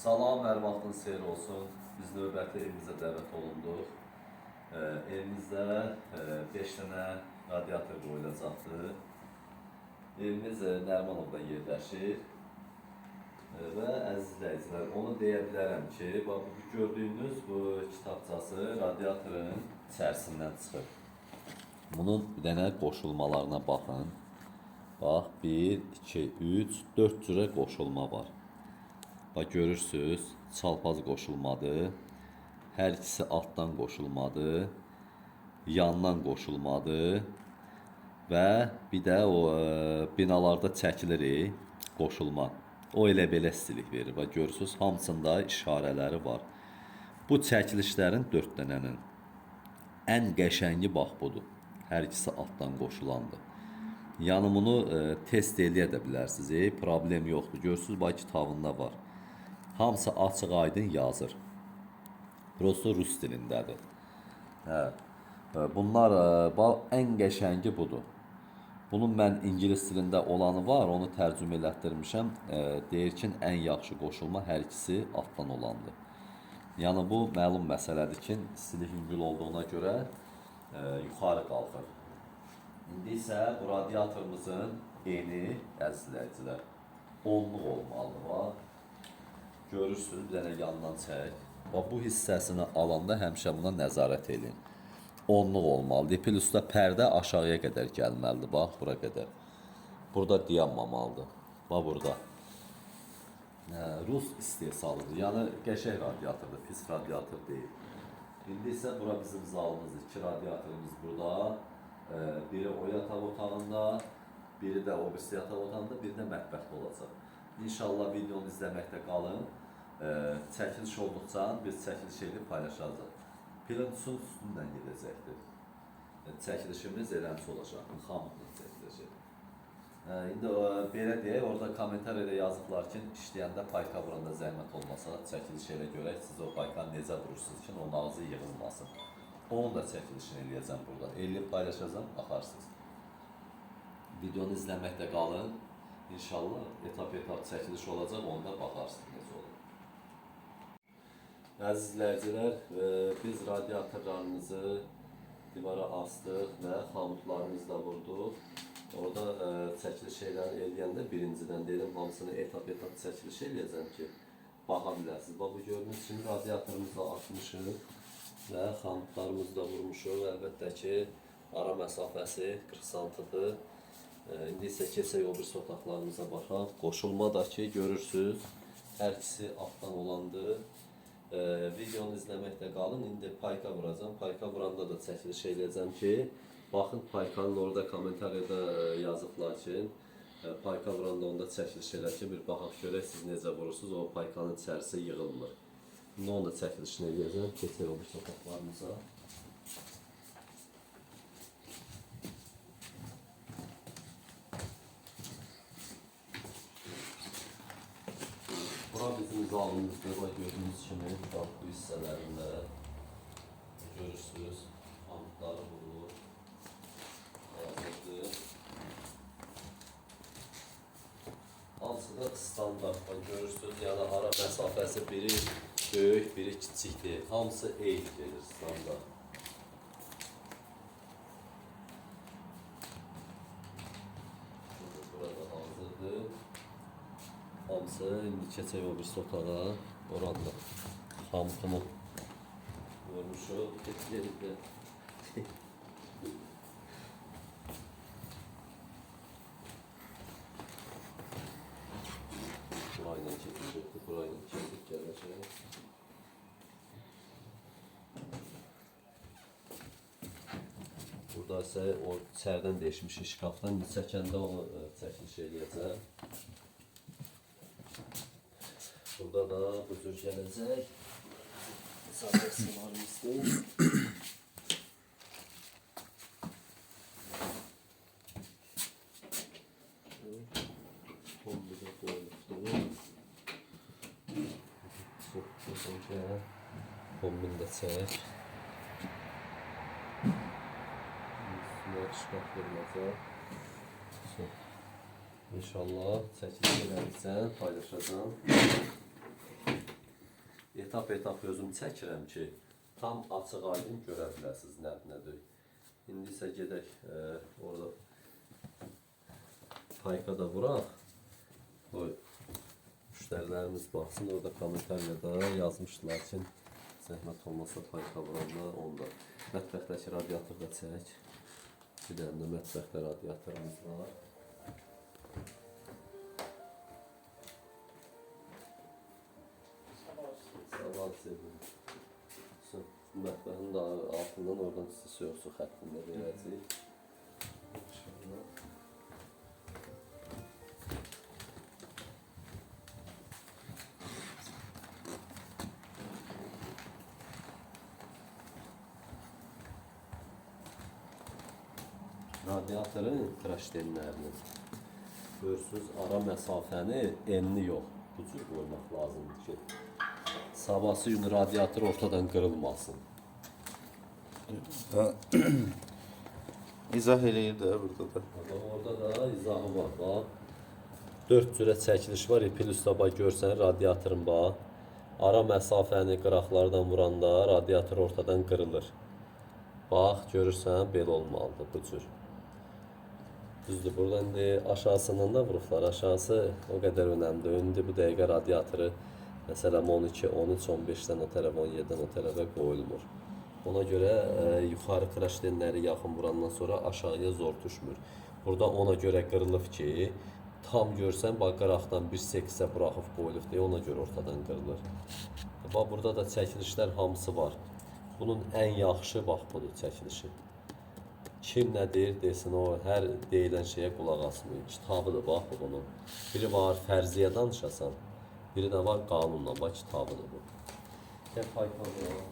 Salam, hər vaxtınız xeyir olsun. Biz növbəti evimizə dəvət olunduq. Evimizdə 5 dənə radiator qoyulacaqdır. Evimiz Nərmanovda yerləşir. Və əziz izləyicilər, onu deyə bilərəm ki, bu gördüyünüz bu kitabçası radiatorun içərisindən çıxır. Bunun bir dənə qoşulmalarına baxın. Bax, 1, 2, 3, 4 cürə qoşulma var. Bax, görürsünüz, çalpaz qoşulmadır. Hər ikisi altdan qoşulmadır. Yandan qoşulmadır. Və bir də o binalarda çəkilir qoşulma. O elə belə istilik verir. Bax, görürsünüz, hamısında işarələri var. Bu çəkilişlərin 4 dənənin ən qəşəngi bax budur. Hər ikisi altdan qoşulandır. Yəni bunu test eləyə də bilərsiniz. Problem yoxdur. Görürsünüz, bax, kitabında var. Hamısı açıq aydın yazır. Prosto rus dilindədir. Bunlar ən qəşəngi budur. Bunun mən ingilis dilində olanı var, onu tərcümə elətdirmişəm. Deyir ki, ən yaxşı qoşulma hər ikisi altdan olandır. Yəni bu məlum məsələdir ki, istilik yüngül olduğuna görə yuxarı qalxır. İndi isə bu radiatorumuzun eni, əzizləyicilər, 10'luq olmalıdır. Görürsünüz, bir dənə yandan çək. Bu hissəsini alanda həmişə buna nəzarət edin. 10'luq olmalıdır. Plus da pərdə aşağıya qədər gəlməlidir. Bax, bura qədər. Burada dayanmamalıdır. Bax, burada. Rus istehsalıdır. Yəni, qəşəng radiatordur, pis radiator deyil. İndi isə bura bizim zalımızdır. 2 radiatorumuz burada. Biri o yataq otağında, biri də o birisi yataq otağında, biri də mətbəxdə olacaq. İnşallah videonu izləməkdə qalın. Çəkiliş olduqca biz çəkiliş edib paylaşacağıq. Pirintusun üstündən gedəcəkdir. Çəkilişimiz eləmiş olacaq. Xamutla çəkiləcək. İndi belə deyək, orada kommentariyada yazıblar ki, işləyəndə payka vuranda zəhmət olmasa, çəkiliş elə görək, siz o paykanı necə vurursunuz ki, onun ağzı yığılmasın. Onun da çəkilişini eləyəcəm burada. Eləyib paylaşacağım, baxarsınız. Videonu izləməkdə qalın. İnşallah etap çəkiliş olacaq, onda baxarsınız necə olur. Əziz izləyicilər, biz radiatorlarımızı divara astıq və xamutlarımızı da vurduq. Orada çəkiliş şeyləri eləyəndə birincidən dedim, hamısını etap çəkiliş eləyəcəm ki, baxa biləsiniz. Bax, bu gördüyünüz kimi radiatorumuzu atmışıq və xamutlarımızı da vurmuşuq. Əlbəttə ki, ara məsafəsi 40 santıdır. İndi isə keçək o birisi otaqlarımıza baxaq. Qoşulma da ki, görürsünüz, hər ikisi altdan olandır. Videonu izləməkdə qalın. İndi payka vuracağım. Payka vuranda da çəkiliş eləyəcəm ki, baxın, paykanın orada kommentariyada yazıblar ki, payka vuranda onda çəkiliş elə ki, bir baxaq görək siz necə vurursunuz, o paykanın içərisi yığılmır. İndi onu da çəkilişini eləyəcəm. Keçək o birisi otaqlarımıza. Bura bizim zalımızdır, gördüğünüz kimi bu hissələrində görürsünüz, xamutları vurulur, hazırdır. Hamısı da standart, görürsünüz, yəni ara məsafəsi biri böyük, biri kiçikdir, hamısı eyni gedir standart. Burada hazırdır. Hamısı, indi keçək o birisi otağa, oranda xamutunu vurmuşuq, yerində. Burayla keçəcəkdir, burayla keçib gələcək. Burada isə o içərdən değişmiş şkafdan, çəkəndə onu çəkiliş eləyəcəm. Burada da bu cür gələcək. Mesafəsilarımızdır. Kombidə qoyulubdur. Kombində çək. Üstünə şkaf vurulacaq. İnşallah çəkiliş elədikcə paylaşacağım. etap özüm çəkirəm ki, tam açıq aydın görə biləsiniz nədir. İndi isə gedək orada paykada vuraq. Müştərilərimiz baxsın, orada kommentariyada yazmışdılar ki, zəhmət olmasa payka vuranda onda mətbəxdəki radiator da çək. Bir dənə də mətbəxdə radiatorumuz var. Sabah sevdim. Mətbəxin altından oradan isti yox su xəttində verəcəyik. Radiatorun tıraşdenlərini görürsünüz, ara məsafəni enli yox. Bu cür qoymaq lazımdır ki, sabahsı gün radiator ortadan qırılmasın. İzah eləyir də burada da. Orada da izahı var, bax. 4 cürə çəkiliş var, plus bax görsən radiatorun bax. Ara məsafəni qıraqlardan vuranda radiator ortadan qırılır. Bax, görürsən, belə olmalıdır bu cür. Düzdür, burada indi aşağısından da vurublar. Aşağısı o qədər önəmlidir. İndi bu dəqiqə radiatoru məsələn 12, 13, 15-dən o tərəfə, 17-dən o tərəfə qoyulmur. Ona görə yuxarı tıraşdenləri yaxın vurandan sonra aşağıya zor düşmür. Burada ona görə qırılıb ki, tam görsən, bax qıraqdan bir seksə buraxıb qoyulub deyə ona görə ortadan qırılır. Bax, burada da çəkilişlər hamısı var. Bunun ən yaxşı bax budur çəkilişi. Kim nə deyir desin, o hər deyilən şeyə qulaq asmayın. Kitabıdır bax bunun. Biri var fərziyə danışasan, biri də var qanunla, bax kitabıdır bu. Gəl paykanı var.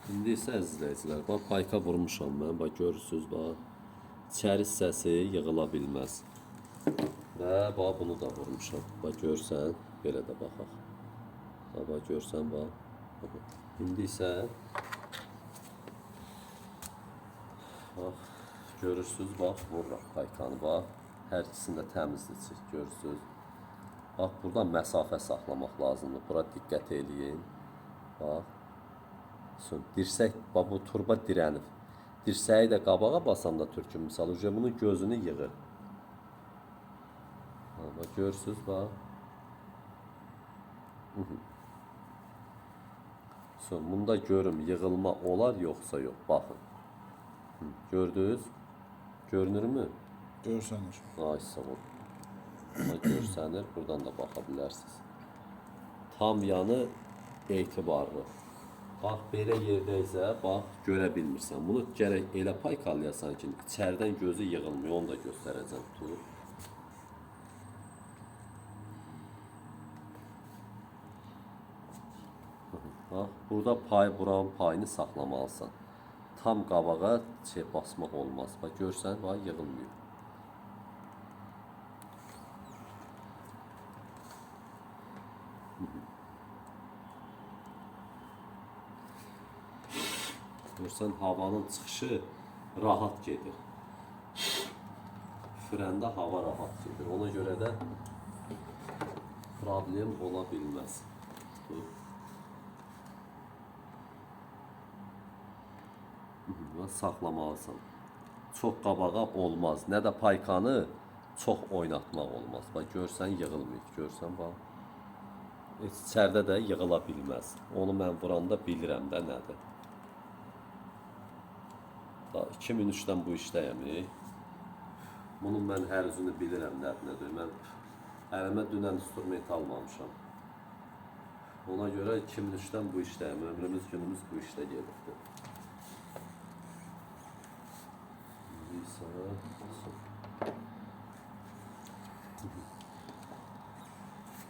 İndi isə əzizləyicilər, bax payka vurmuşam mən, bax görürsünüz, bax. İçəri hissəsi yığıla bilməz. Və bax bunu da vurmuşam. Bax görsən, belə də baxaq. Bax görsən, bax. İndi isə bax görürsünüz, bax vururam paykanı, bax. Hər ikisində təmizdir, görürsünüz. Bax burada məsafə saxlamaq lazımdır. Bura diqqət eləyin. Bax. Dirsək, bax bu turba dirənib. Dirsəyi də qabağa basanda türkün misal, bunun gözünü yığır. Bax görürsünüz, bax. Bunda görüm yığılma olar yoxsa yox, baxın. Gördünüz? Görünürmü? Görsənir. Ay sağ ol. Görsənir, buradan da baxa bilərsiniz. Tam yanı etibarlı. Bax, belə yerdə isə, bax, görə bilmirsən. Bunu gərək elə paykalayasan ki, içərdən gözü yığılmıyor, onu da göstərəcəm. Dur. Bax, burada buranın payını saxlamalısan. Tam qabağa basmaq olmaz. Bax, görsən, bax, yığılmıyor. Görsən, havanın çıxışı rahat gedir. Frəndə hava rahat gedir. Ona görə də problem ola bilməz. Saxlamalısan. Çox qabağa olmaz. Nə də paykanı çox oynatmaq olmaz. Bax, görsən, yığılmıyor. Görsən, bax. İçərdə də yığıla bilməz. Onu mən vuranda bilirəm də nədir. 2003-dən bu işdəyəm. Bunun mən hər üzünü bilirəm nədir. Mən əlimə dünən instrument almamışam. Ona görə 2003-dən bu işdəyəm. Ömrümüz günümüz bu işdə gedibdir.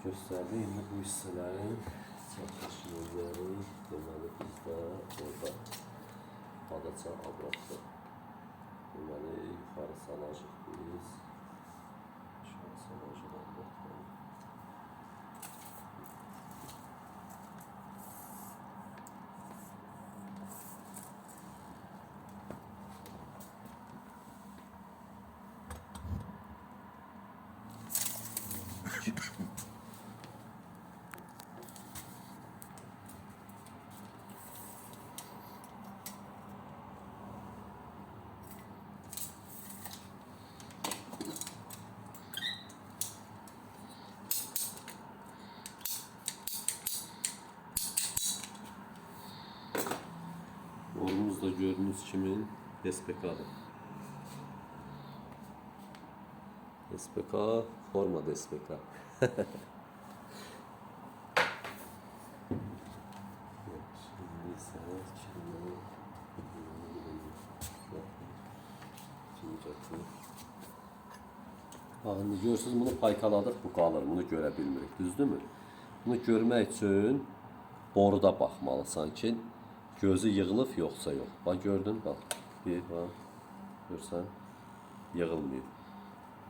Göstərdi, indi bu hissələrin çəkiliş yolları deməli bizdə orada adaça abraqda. Deməli yuxarı salacaq biz. Aşağı salacaq abraqda. kimin? SPK-dır. SPK, formada SPK. Şimdi ise şimdi görürsünüz, bunu paykaladıq, bu qalır, bunu görə bilmirik, düzdürmü? Bunu görmək üçün boruda baxmalısan ki, gözü yığılıb yoxsa yox. Bax, gördün, bax, bir, bax, görsən, yığılmıyor.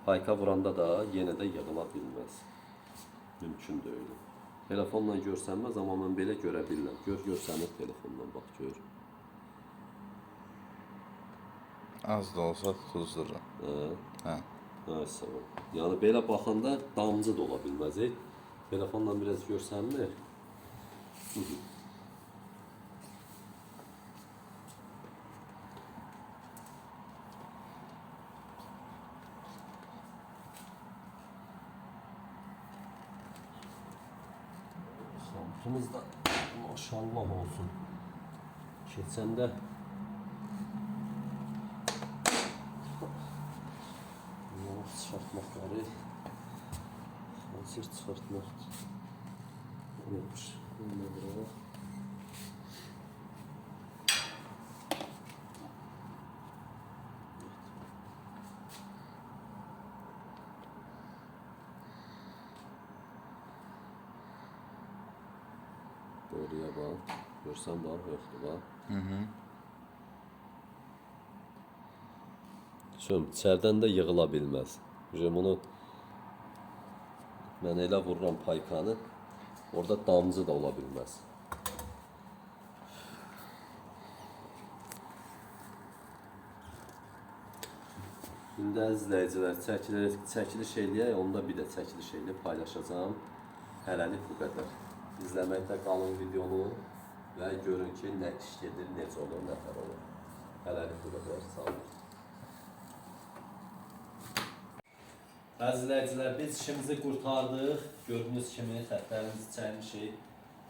Payka vuranda da yenə də yığıla bilməz. Mümkün deyil. Telefonla görsənməz, amma mən belə görə bilirəm. Görsənir telefonla, bax, gör. Az da olsa tutuzdurur. Hə. Sağ ol. Yəni belə baxanda damcı da ola bilməz. Telefonla biraz görsənmir. Şampımız da maşallah olsun. Keçəndə çıxartmaqları hazır çıxartmaq olmuş. Doğruya bax. Görsən bax, yoxdur bax. İçərdən də yığıla bilməz. Bunu mən elə vururam paykanı, orada damcı da ola bilməz. İndi əzizləyicilər, çəkiliş eləyək, onda bir də çəkiliş eləyib paylaşacağım. Hələlik bu qədər. İzləməkdə qalın videonu və görün ki, nə iş gedir, necə olur, nətər olur. Hələlik bu qədər, sağ olun. Əzizləyicilər, biz işimizi qurtardıq. Gördüyünüz kimi xətlərimizi çəkmişik.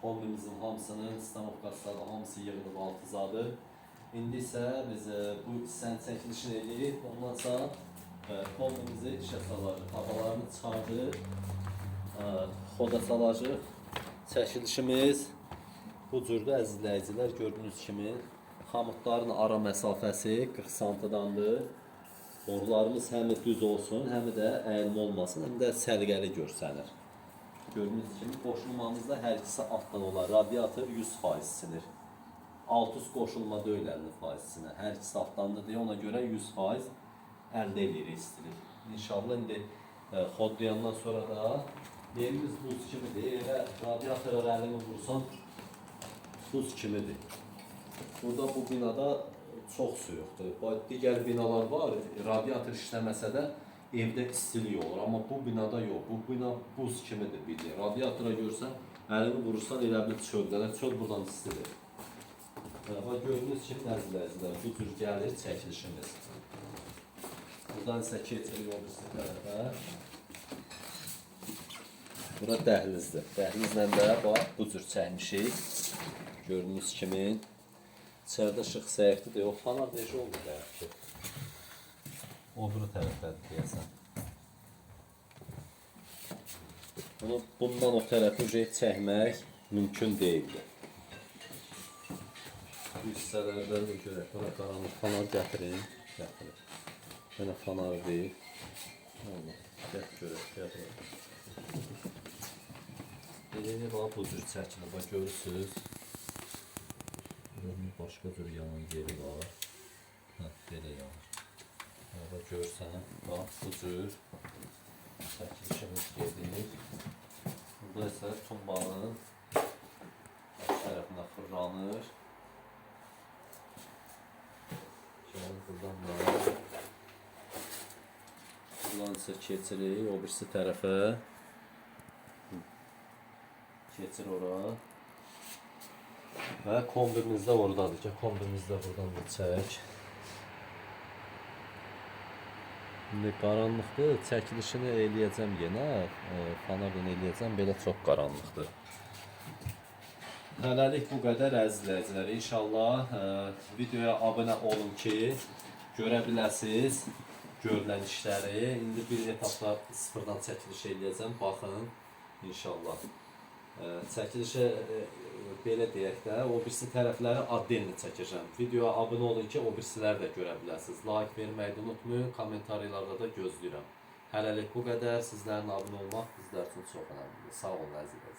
Kombimizin hamısının, stanovkasları hamısı yığılıb altızadır. İndi isə biz bu hissənin çəkilişini edib, ondan sonra kombimizi işə salacaq. Havalarını çıxardıq, xoda salacaq. Çəkilişimiz bu cürdür əzizləyicilər. Gördüyünüz kimi xamutların ara məsafəsi 40 santidandır. Borularımız həm düz olsun, həm də əyilmə olmasın, həm də səliqəli görsənir. Gördüyünüz kimi qoşulmamızda hər ikisi altdan olar. Radiator 100% sinir. Alt üst qoşulma deyil 50% sinir. Hər ikisi altdandır deyə ona görə 100% əldə edirik istilik. İnşallah indi xodlayandan sonra da yerimiz buz kimidir. Elə radiatora əlimi vursan buz kimidir. Burada bu binada çox soyuqdur. Digər binalar var, radiator işləməsə də evdə istilik olur. Amma bu binada yox. Bu bina buz kimidir bildiyin. Radiatora görsən, əlini vurursan elə bir çöldələr. Çöl buradan istidir. Gördüyünüz kimi əzizləyicilər, bu cür gəlir çəkilişimiz. Buradan isə keçirik o birisi tərəfə. Bura dəhlizdir. Dəhlizlə də bax, bu cür çəkmişik. Gördüyünüz kimi. İçəridə işıq səyəkdir deyə, o fanar necə olur deyək ki? O biri tərəfdədir deyəsən. Bundan o tərəfi çəkmək mümkün deyildir. Bu hissələrdən də görək, bura qaranlıq fanar gətirin. Mənə fanarı deyil. Gətir görək, gətir. Eləyini bax, bu cür çəkilir, bax görürsünüz. Başqa cür yanan yeri var. Belə yanır. Görsən, bax, bu cür çəkilişimiz gedir. Burada isə tumbanın tərəfinə fırlanır. Buradan da. Buradan isə keçirik o birisi tərəfə. Keçir ora. Və kombimiz də oradadır ki, kombimiz də buradan da çək. İndi qaranlıqdır, çəkilişini eləyəcəm yenə, fanardan eləyəcəm, belə çox qaranlıqdır. Hələlik bu qədər əziz izləyicilər. İnşallah videoya abunə olun ki, görə biləsiniz görülən işləri. İndi bir etapda sıfırdan çəkiliş eləyəcəm. Baxın inşallah. Çəkilişə belə deyək də, o birisi tərəfləri addenlə çəkəcəm. Videoya abunə olun ki, o birisiləri də görə biləsiniz. Like verməyi də unutmayın, kommentariyalarda da gözləyirəm. Hələlik bu qədər. Sizlərin abunə olmaq bizlər üçün çox önəmlidir. Sağ olun əzizlər.